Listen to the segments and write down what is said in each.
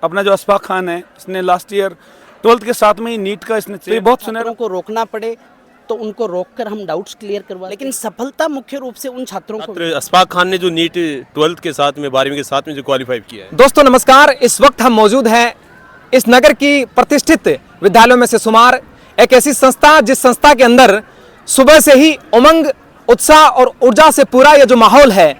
अपना जो अशफाक खान है, इसने लास्ट ईयर 12th के साथ में ही नीट का इसने तो ये बहुत सुनहरा को रोकना पड़े तो उनको रोककर हम डाउट्स क्लियर करवा, लेकिन सफलता मुख्य रूप से उन छात्रों को। छात्र अशफाक खान ने जो नीट 12th के साथ में 12वीं के साथ में जो क्वालिफाई किया है। दोस्तों नमस्कार, इस वक्त हम मौजूद हैं इस नगर की प्रतिष्ठित विद्यालयों में से शुमार एक ऐसी संस्था जिस संस्था के अंदर सुबह से ही उमंग, उत्साह और ऊर्जा से पूरा ये जो माहौल है,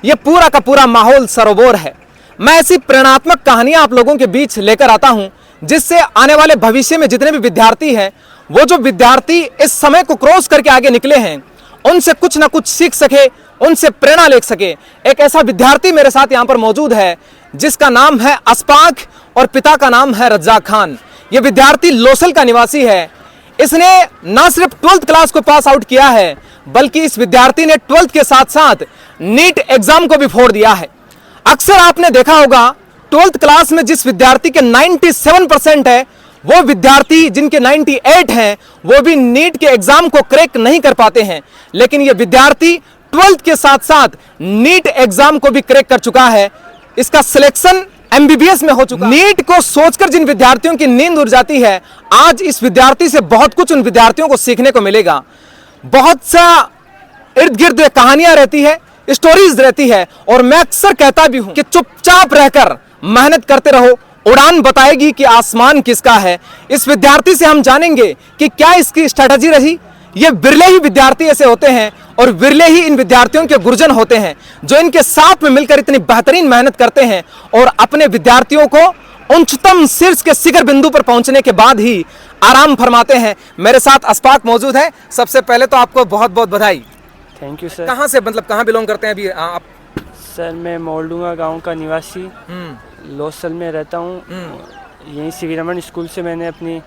ये पूरा का पूरा माहौल सरोवर है। मैं ऐसी प्रेरणात्मक कहानियां आप लोगों के बीच लेकर आता हूं जिससे आने वाले भविष्य में जितने भी विद्यार्थी हैं, वो जो विद्यार्थी इस समय को क्रॉस करके आगे निकले हैं, उनसे कुछ ना कुछ सीख सके, उनसे प्रेरणा ले सके। एक ऐसा विद्यार्थी मेरे साथ यहाँ पर मौजूद है जिसका नाम है अशफाक और पिता का नाम है रज्जाक खान। ये विद्यार्थी लोसल का निवासी है। इसने न सिर्फ 12th क्लास को पास आउट किया है, बल्कि इस विद्यार्थी ने 12th के साथ साथ नीट एग्जाम को भी फोड़ दिया है। अक्सर आपने देखा होगा 12th क्लास में जिस विद्यार्थी के 97% है, वो विद्यार्थी जिनके 98 हैं, वो भी नीट के एग्जाम को क्रैक नहीं कर पाते हैं। लेकिन ये विद्यार्थी 12th के साथ साथ नीट एग्जाम को भी क्रैक कर चुका है। इसका सिलेक्शन MBBS में हो चुका है। नीट को सोचकर जिन विद्यार्थियों की नींद उड़ जाती है, आज इस विद्यार्थी से बहुत कुछ उन विद्यार्थियों को सीखने को मिलेगा। बहुत सा इर्द गिर्द कहानियां रहती है, स्टोरीज रहती है, और मैं अक्सर कहता भी हूं कि चुपचाप रहकर मेहनत करते रहो, उड़ान बताएगी कि आसमान किसका है। इस विद्यार्थी से हम जानेंगे कि क्या इसकी स्ट्रेटजी रही। ये विरले ही विद्यार्थी ऐसे होते हैं और विरले ही इन विद्यार्थियों के गुरुजन होते हैं जो इनके साथ में मिलकर इतनी बेहतरीन मेहनत करते हैं और अपने विद्यार्थियों को उच्चतम शीर्ष के शिखर बिंदु पर पहुंचने के बाद ही आराम फरमाते हैं। मेरे साथ अशफाक मौजूद है। सबसे पहले तो आपको बहुत बहुत बधाई। Thank you sir. कहाँ से, मतलब कहाँ बिलोंग करते हैं अभी आप? सर मैं मोलडूंगा गांव का निवासी लोसल में रहता हूँ। यहीं श्री रमन स्कूल से मैंने अपनी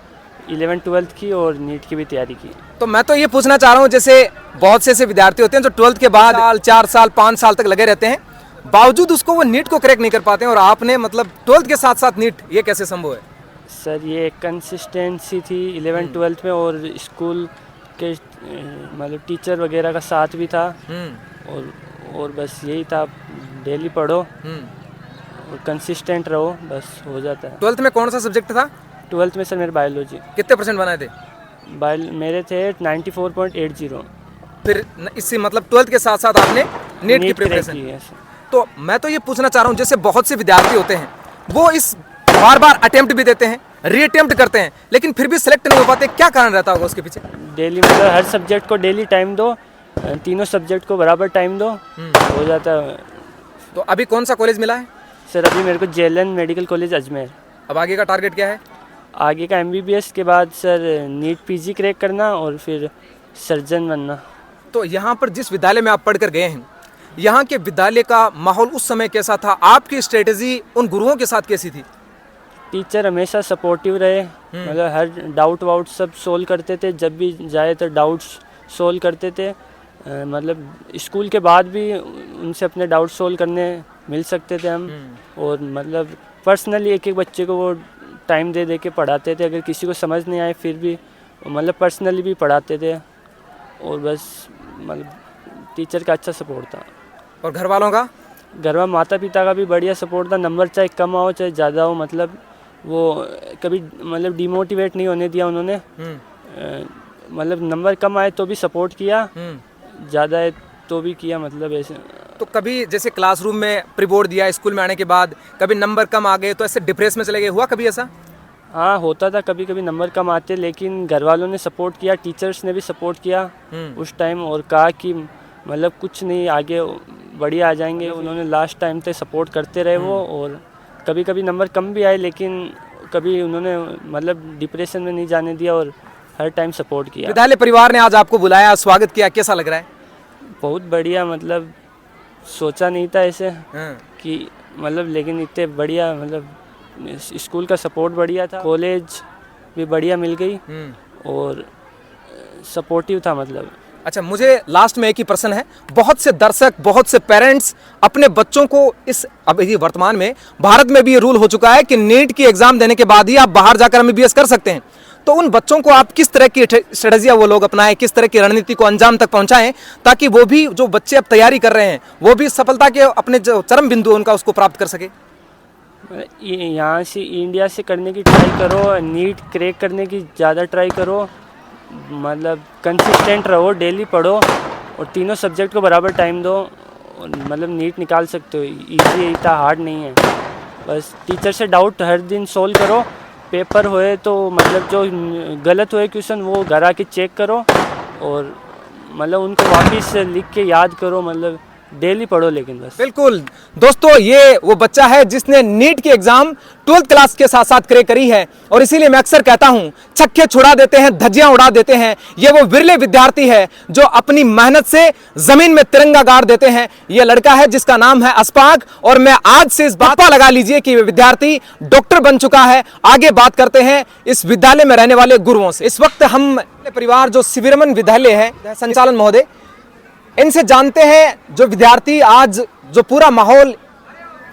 11th-12th की और नीट की भी तैयारी की। तो मैं तो ये पूछना चाह रहा हूँ, जैसे बहुत से ऐसे विद्यार्थी होते हैं जो 12th के बाद 4 साल 5 साल तक लगे रहते हैं, बावजूद उसको वो नीट को क्रैक नहीं कर पाते हैं, और आपने मतलब 12th के साथ साथ नीट, ये कैसे संभव है? सर ये कंसिस्टेंसी थी 11th-12th में, और स्कूल के मतलब टीचर वगैरह का साथ भी था, और बस यही था, डेली पढ़ो और कंसिस्टेंट रहो, बस हो जाता है। 12th में कौन सा सब्जेक्ट था? 12th में सर मेरे बायोलॉजी। कितने % बनाए थे? मेरे थे 94.80। फिर इससे मतलब 12th के साथ साथ आपने नीट की प्रिपरेशन की है। तो मैं तो ये पूछना चाह रहा हूँ, जैसे बहुत से विद्यार्थी होते हैं, वो इस बार बार अटेम्प्ट भी देते हैं, रीअटेम्प्ट करते हैं, लेकिन फिर भी सिलेक्ट नहीं हो पाते। क्या कारण रहता होगा उसके पीछे? डेली मतलब हर सब्जेक्ट को डेली टाइम दो, तीनों सब्जेक्ट को बराबर टाइम दो, हो जाता है। तो अभी कौन सा कॉलेज मिला है? सर अभी मेरे को JLN मेडिकल कॉलेज अजमेर। अब आगे का टारगेट क्या है? आगे का MBBS के बाद सर नीट PG क्रैक करना और फिर सर्जन बनना। तो यहाँ पर जिस विद्यालय में आप पढ़कर गए हैं, यहाँ के विद्यालय का माहौल उस समय कैसा था? आपकी स्ट्रेटेजी उन गुरुओं के साथ कैसी थी? टीचर हमेशा सपोर्टिव रहे, मतलब हर डाउट वाउट सब सोल्व करते थे, जब भी जाए तो डाउट्स सोल्व करते थे। मतलब स्कूल के बाद भी उनसे अपने डाउट सोल्व करने मिल सकते थे हम, और मतलब पर्सनली एक एक बच्चे को वो टाइम दे दे के पढ़ाते थे। अगर किसी को समझ नहीं आए फिर भी मतलब पर्सनली भी पढ़ाते थे, और बस मतलब टीचर का अच्छा सपोर्ट था। और घर वालों का? घर में माता पिता का भी बढ़िया सपोर्ट था। नंबर चाहे कम आओ चाहे ज़्यादा हो, मतलब वो कभी मतलब डिमोटिवेट नहीं होने दिया उन्होंने। मतलब नंबर कम आए तो भी सपोर्ट किया, ज़्यादा है तो भी किया, मतलब ऐसे। तो कभी जैसे क्लासरूम में प्री बोर्ड दिया, स्कूल में आने के बाद कभी नंबर कम आ गए तो ऐसे डिप्रेस में चले गए, हुआ कभी ऐसा? हाँ होता था, कभी कभी नंबर कम आते, लेकिन घर वालों ने सपोर्ट किया, टीचर्स ने भी सपोर्ट किया उस टाइम, और कहा कि मतलब कुछ नहीं, आगे बढ़िया आ जाएंगे। उन्होंने लास्ट टाइम तक सपोर्ट करते रहे वो, और कभी कभी नंबर कम भी आए, लेकिन कभी उन्होंने मतलब डिप्रेशन में नहीं जाने दिया और हर टाइम सपोर्ट किया। विद्यालय परिवार ने आज आपको बुलाया, स्वागत किया, कैसा लग रहा है? बहुत बढ़िया, मतलब सोचा नहीं था ऐसे कि मतलब, लेकिन इतने बढ़िया, मतलब स्कूल का सपोर्ट बढ़िया था, कॉलेज भी बढ़िया मिल गई और सपोर्टिव था मतलब। अच्छा, मुझे लास्ट में एक ही प्रश्न है। बहुत से दर्शक, बहुत से पेरेंट्स अपने बच्चों को इस, अब ये वर्तमान में भारत में भी ये रूल हो चुका है कि नीट की एग्जाम देने के बाद ही आप बाहर जाकर MBBS कर सकते हैं, तो उन बच्चों को आप किस तरह की स्ट्रेटजियाँ वो लोग अपनाएं, किस तरह की रणनीति को अंजाम तक पहुंचाएं, ताकि वो भी, जो बच्चे अब तैयारी कर रहे हैं, वो भी सफलता के अपने जो चरम बिंदु उनका उसको प्राप्त कर सके? यहाँ से इंडिया से करने की ट्राई करो, नीट क्रैक करने की ज़्यादा ट्राई करो, मतलब कंसिस्टेंट रहो, डेली पढ़ो और तीनों सब्जेक्ट को बराबर टाइम दो, मतलब नीट निकाल सकते हो। इजी इतना हार्ड नहीं है, बस टीचर से डाउट हर दिन सोल्व करो, पेपर होए तो मतलब जो गलत हुए क्वेश्चन वो घर आके चेक करो और मतलब उनको वापस लिख के याद करो, मतलब डेली पढ़ो लेकिन बस। बिल्कुल दोस्तों, ये वो बच्चा है जिसने नीट की एग्जाम 12th क्लास के साथ साथ क्रैक करी है और इसीलिए मैं अक्सर कहता हूं छक्के छुड़ा देते हैं, धज्जियां उड़ा देते हैं। ये वो विरले विद्यार्थी है जो अपनी मेहनत से जमीन में तिरंगा गाड़ देते हैं। ये लड़का है जिसका नाम है अशफाक और मैं आज से इस बात पर लगा लीजिए कि विद्यार्थी डॉक्टर बन चुका है। आगे बात करते हैं इस विद्यालय में रहने वाले गुरुओं से। इस वक्त हम परिवार जो शिविरमन विद्यालय है संचालन महोदय, इनसे जानते हैं जो विद्यार्थी आज जो पूरा माहौल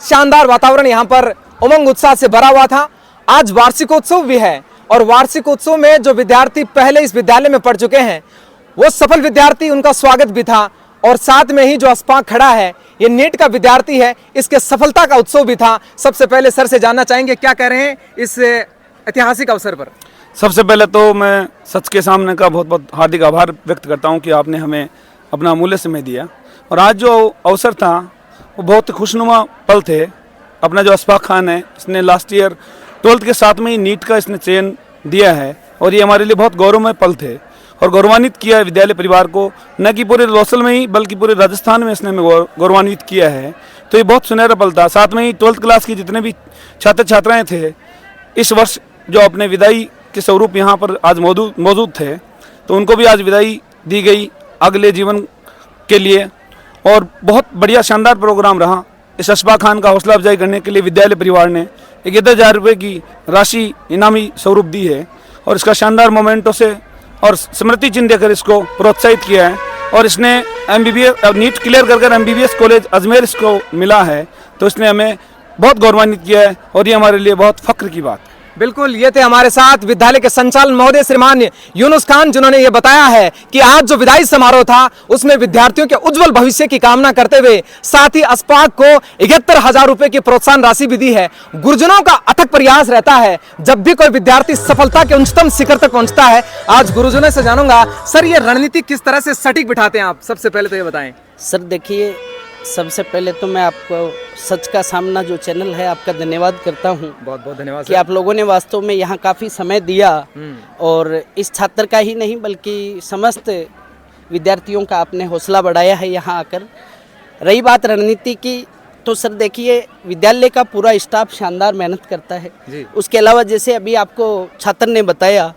शानदार वातावरण यहाँ पर उमंग उत्साह से भरा हुआ था। आज वार्षिकोत्सव भी है और वार्षिकोत्सव में जो विद्यार्थी पहले इस विद्यालय में पढ़ चुके हैं वो सफल विद्यार्थी, उनका स्वागत भी था और साथ में ही जो अशफाक खड़ा है ये नीट का विद्यार्थी है, इसके सफलता का उत्सव भी था। सबसे पहले सर से जानना चाहेंगे क्या कह रहे हैं इस ऐतिहासिक अवसर पर। सबसे पहले तो मैं सच के सामने का बहुत बहुत हार्दिक आभार व्यक्त करता हूं कि आपने हमें अपना अमूल्य समय दिया और आज जो अवसर था वो बहुत ही खुशनुमा पल थे। अपना जो अशफाक खान है, इसने लास्ट ईयर 12th के साथ में ही नीट का इसने चयन दिया है और ये हमारे लिए बहुत गौरवमय पल थे और गौरवान्वित किया है विद्यालय परिवार को, न कि पूरे लौसल में ही बल्कि पूरे राजस्थान में इसने हमें गौरवान्वित किया है। तो ये बहुत सुनहरा पल था। साथ में ही 12th क्लास की जितने भी छात्र छात्राएँ थे इस वर्ष जो अपने विदाई के स्वरूप यहाँ पर आज मौजूद थे, तो उनको भी आज विदाई दी गई अगले जीवन के लिए और बहुत बढ़िया शानदार प्रोग्राम रहा। इस अशफाक खान का हौसला अफजाई करने के लिए विद्यालय परिवार ने 11,000 रुपये की राशि इनामी स्वरूप दी है और इसका शानदार मोमेंटो से और स्मृति चिन्ह देकर इसको प्रोत्साहित किया है और इसने MBBS नीट क्लियर कर MBBS कॉलेज अजमेर इसको मिला है, तो इसने हमें बहुत गौरवान्वित किया है और ये हमारे लिए बहुत फख्र की बात। बिल्कुल, ये थे हमारे साथ विद्यालय के संचालन महोदय श्रीमान यूनुस खान, जिन्होंने ये बताया है कि आज जो विदाई समारोह था उसमें विद्यार्थियों के उज्जवल भविष्य की कामना करते हुए साथ ही अशफाक को 71,000 रुपए की प्रोत्साहन राशि भी दी है। गुरुजनों का अथक प्रयास रहता है जब भी कोई विद्यार्थी सफलता के उच्चतम शिखर तक पहुंचता है। आज गुरुजनों से जानूंगा, सर ये रणनीति किस तरह से सटीक बिठाते हैं आप? सबसे पहले तो ये बताएं। सर देखिए, सबसे पहले तो मैं आपको सच का सामना जो चैनल है आपका धन्यवाद करता हूँ। बहुत बहुत धन्यवाद कि आप लोगों ने वास्तव में यहाँ काफ़ी समय दिया और इस छात्र का ही नहीं बल्कि समस्त विद्यार्थियों का आपने हौसला बढ़ाया है यहाँ आकर। रही बात रणनीति की, तो सर देखिए विद्यालय का पूरा स्टाफ शानदार मेहनत करता है जी। उसके अलावा जैसे अभी आपको छात्र ने बताया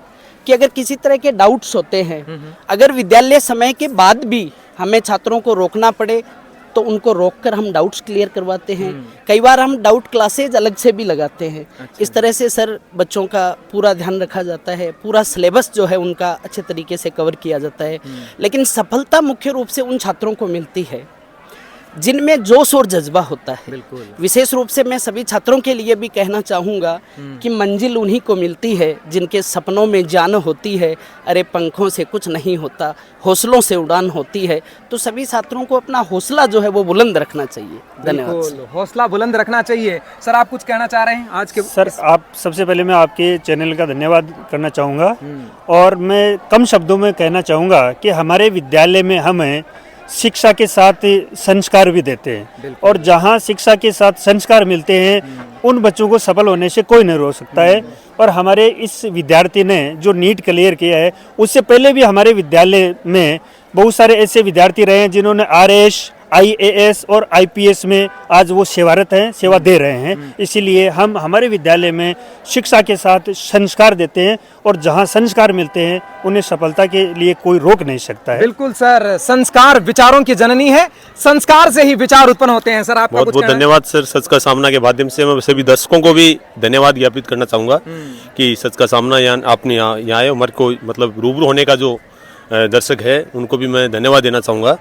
कि अगर किसी तरह के डाउट्स होते हैं, अगर विद्यालय समय के बाद भी हमें छात्रों को रोकना पड़े तो उनको रोककर हम डाउट्स क्लियर करवाते हैं। कई बार हम डाउट क्लासेज अलग से भी लगाते हैं। इस तरह से सर बच्चों का पूरा ध्यान रखा जाता है, पूरा सिलेबस जो है उनका अच्छे तरीके से कवर किया जाता है। लेकिन सफलता मुख्य रूप से उन छात्रों को मिलती है जिनमें जोश और जज्बा होता है। विशेष रूप से मैं सभी छात्रों के लिए भी कहना चाहूँगा कि मंजिल उन्हीं को मिलती है जिनके सपनों में जान होती है। अरे पंखों से कुछ नहीं होता, हौसलों से उड़ान होती है। तो सभी छात्रों को अपना हौसला जो है वो बुलंद रखना चाहिए। धन्यवाद। हौसला बुलंद रखना चाहिए। सर आप कुछ कहना चाह रहे हैं आज के? सर आप सबसे पहले मैं आपके चैनल का धन्यवाद करना चाहूँगा और मैं कम शब्दों में कहना चाहूँगा कि हमारे विद्यालय में हमें शिक्षा के साथ संस्कार भी देते हैं और जहाँ शिक्षा के साथ संस्कार मिलते हैं उन बच्चों को सफल होने से कोई नहीं रोक सकता है। और हमारे इस विद्यार्थी ने जो नीट क्लियर किया है उससे पहले भी हमारे विद्यालय में बहुत सारे ऐसे विद्यार्थी रहे हैं जिन्होंने RS, IAS और IPS में आज वो सेवारत हैं, सेवा दे रहे हैं। इसीलिए हम हमारे विद्यालय में शिक्षा के साथ संस्कार देते हैं और जहां संस्कार मिलते हैं उन्हें सफलता के लिए कोई रोक नहीं सकता है। बिल्कुल सर, संस्कार विचारों की जननी है, संस्कार से ही विचार उत्पन्न होते हैं। सर आपका बहुत बहुत धन्यवाद सर। सच का सामना के माध्यम से मैं सभी दर्शकों को भी धन्यवाद ज्ञापित करना चाहूँगा कि सच का सामना आपने यहाँ आए, हमारे को मतलब रूबरू होने का जो दर्शक है उनको भी मैं धन्यवाद देना चाहूँगा।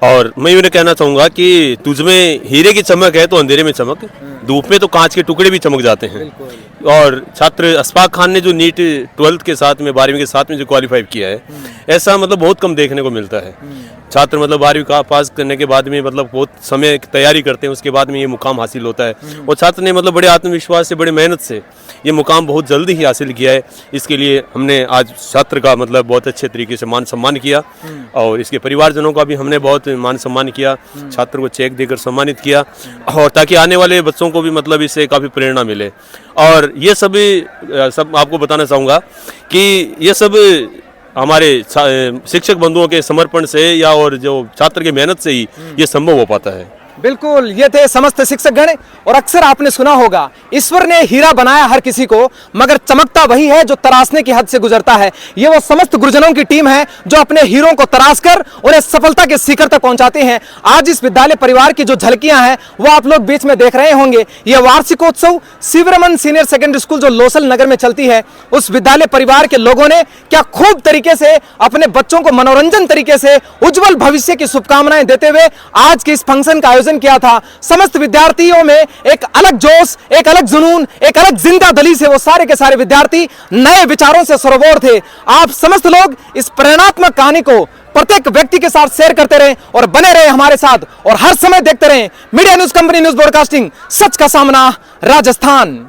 और मैं ये कहना चाहूँगा कि तुझमें हीरे की चमक है तो अंधेरे में चमक, धूप में तो कांच के टुकड़े भी चमक जाते हैं। और छात्र अशफाक खान ने जो नीट 12th के साथ में 12वीं के साथ में जो क्वालिफाई किया है, ऐसा मतलब बहुत कम देखने को मिलता है। छात्र मतलब 12वीं का पास करने के बाद में मतलब बहुत समय की तैयारी करते हैं, उसके बाद में ये मुकाम हासिल होता है। और छात्र ने मतलब बड़े आत्मविश्वास से, बड़े मेहनत से ये मुकाम बहुत जल्दी ही हासिल किया है। इसके लिए हमने आज छात्र का मतलब बहुत अच्छे तरीके से मान सम्मान किया और इसके परिवारजनों का भी हमने बहुत मान सम्मान किया, छात्र को चेक देकर सम्मानित किया, और ताकि आने वाले बच्चों को भी मतलब इससे काफ़ी प्रेरणा मिले। और ये सब आपको बताना चाहूँगा कि ये सब हमारे शिक्षक बंधुओं के समर्पण से या और जो छात्र की मेहनत से ही ये संभव हो पाता है। बिल्कुल, ये थे समस्त शिक्षकगण। और अक्सर आपने सुना होगा, ईश्वर ने हीरा बनाया हर किसी को, मगर चमकता वही है जो तराशने की हद से गुजरता है। ये वो समस्त गुरुजनों की टीम है जो अपने हीरों को तराश कर उन्हें सफलता के शिखर तक पहुंचाते हैं। आज इस विद्यालय परिवार की जो झलकियां हैं वो आप लोग बीच में देख रहे होंगे। यह वार्षिकोत्सव शिवरमन सीनियर सेकेंडरी स्कूल जो लोसल नगर में चलती है, उस विद्यालय परिवार के लोगों ने क्या खूब तरीके से अपने बच्चों को मनोरंजन तरीके से उज्जवल भविष्य की शुभकामनाएं देते हुए आज के इस फंक्शन का आयोजन किया था। समस्त विद्यार्थियों में एक अलग जोश, एक अलग जुनून, एक अलग जिंदा दिली से वो सारे के सारे विद्यार्थी नए विचारों से सरोवर थे। आप समस्त लोग इस प्रेरणात्मक कहानी को प्रत्येक व्यक्ति के साथ शेयर करते रहे और बने रहे हमारे साथ, और हर समय देखते रहे media news company news broadcasting, सच का सामना, राजस्थान।